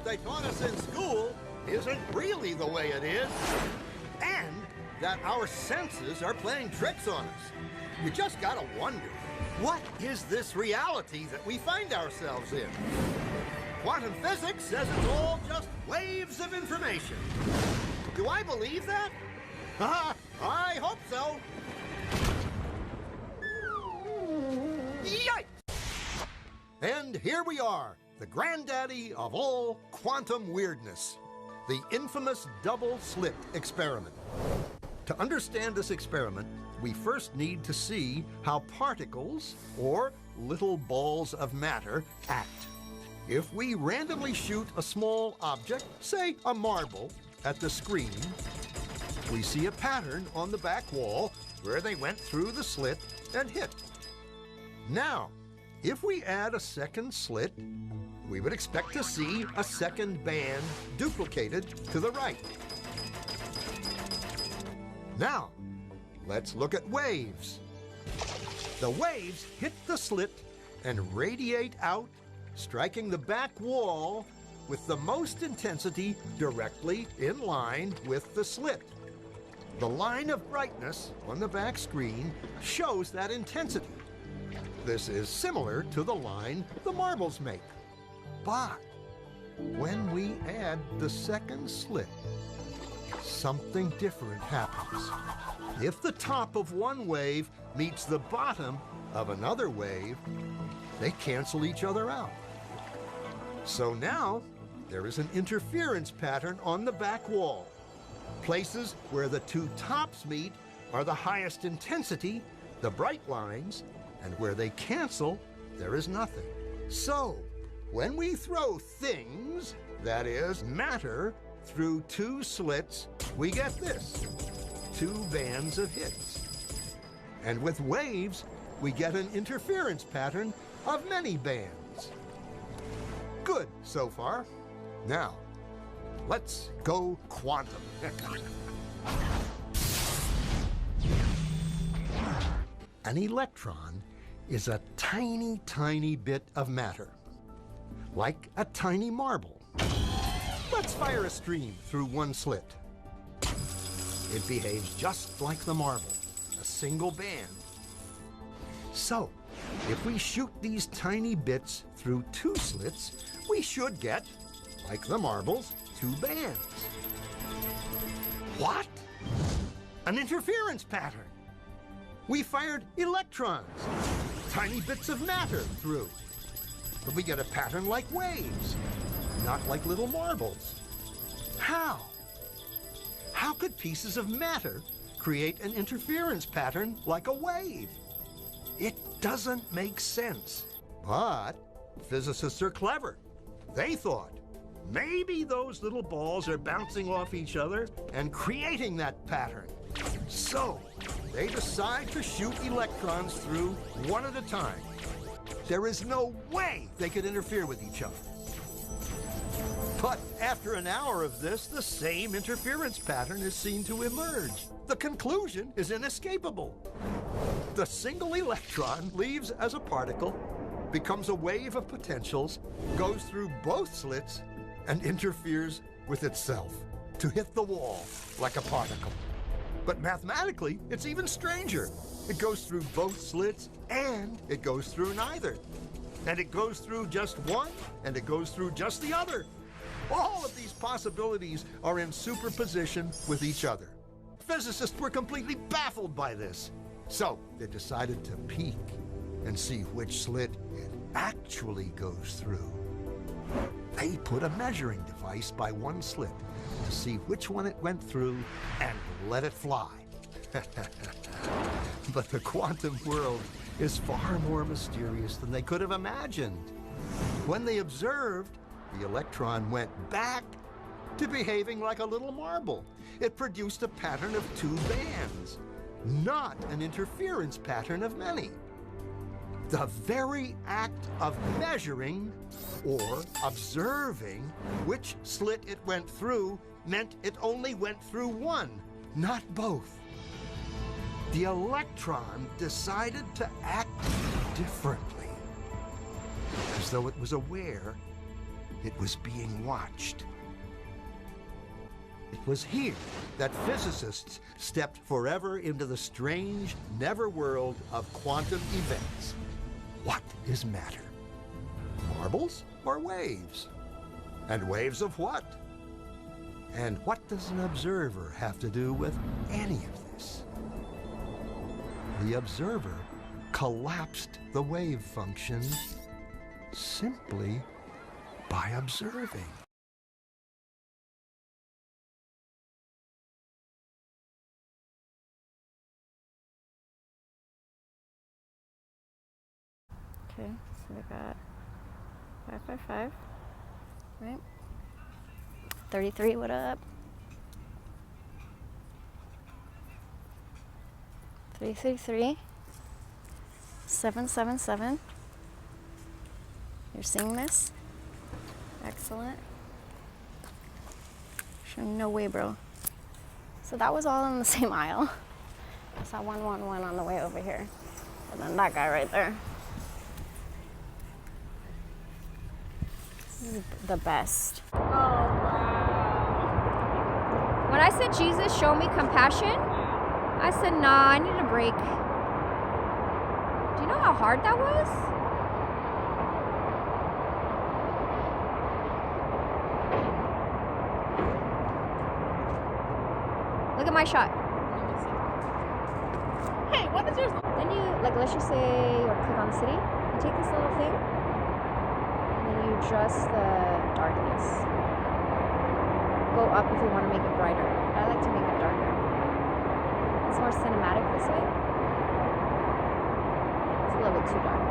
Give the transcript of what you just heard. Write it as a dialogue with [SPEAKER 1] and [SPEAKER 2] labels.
[SPEAKER 1] what they taught us in school isn't really the way it is, and that our senses are playing tricks on us. You just gotta wonder, what is this reality that we find ourselves in? Quantum physics says it's all just waves of information. Do I believe that? I hope so. Yikes! And here we are, the granddaddy of all quantum weirdness, the infamous double-slit experiment. To understand this experiment, we first need to see how particles, or little balls of matter, act. If we randomly shoot a small object, say a marble, at the screen, we see a pattern on the back wall where they went through the slit and hit. Now, if we add a second slit, we would expect to see a second band duplicated to the right. Now, let's look at waves. The waves hit the slit and radiate out, striking the back wall with the most intensity directly in line with the slit. The line of brightness on the back screen shows that intensity. This is similar to the line the marbles make. But when we add the second slit, something different happens. If the top of one wave meets the bottom of another wave, they cancel each other out. So now there is an interference pattern on the back wall. Places where the two tops meet are the highest intensity, the bright lines, and where they cancel, there is nothing. So, when we throw things, that is, matter, through two slits, we get this, two bands of hits. And with waves, we get an interference pattern of many bands. Good so far. Now, let's go quantum. An electron is a tiny, tiny bit of matter, like a tiny marble. Let's fire a stream through one slit. It behaves just like the marble, a single band. So, if we shoot these tiny bits through two slits, we should get, like the marbles, two bands. What? An interference pattern. We fired electrons, tiny bits of matter through. But we get a pattern like waves, not like little marbles. How? How could pieces of matter create an interference pattern like a wave? It doesn't make sense. But physicists are clever. They thought, maybe those little balls are bouncing off each other and creating that pattern. So they decide to shoot electrons through one at a time. There is no way they could interfere with each other. But after an hour of this, the same interference pattern is seen to emerge. The conclusion is inescapable. The single electron leaves as a particle, becomes a wave of potentials, goes through both slits, and interferes with itself to hit the wall like a particle. But mathematically, it's even stranger. It goes through both slits, and it goes through neither. And it goes through just one, and it goes through just the other. All of these possibilities are in superposition with each other. Physicists were completely baffled by this. So they decided to peek and see which slit it actually goes through. They put a measuring device by one slit to see which one it went through and let it fly. But the quantum world is far more mysterious than they could have imagined. When they observed, the electron went back to behaving like a little marble. It produced a pattern of two bands, not an interference pattern of many. The very act of measuring or observing which slit it went through meant it only went through one, not both. The electron decided to act differently, as though it was aware it was being watched. It was here that physicists stepped forever into the strange, never-world of quantum events. What is matter? Marbles or waves? And waves of what? And what does an observer have to do with any of this? The observer collapsed the wave function simply by observing.
[SPEAKER 2] Okay, so we got 555, right? 33, what up? 333, 777. You're seeing this? Excellent. No way, bro. So that was all in the same aisle. I saw 111 on the way over here. And then that guy right there. This is the best.
[SPEAKER 3] Oh, wow. When I said, Jesus, show me compassion, I said, nah, I need a break. Do you know how hard that was? Look at my shot.
[SPEAKER 4] Hey, what is yours?
[SPEAKER 3] Then you, like, let's just say you want to click on the city. You take this little thing, and then you adjust the darkness. Go up if you want to make it brighter. I like to make it darker. It's more cinematic this way. It's a little bit too dark.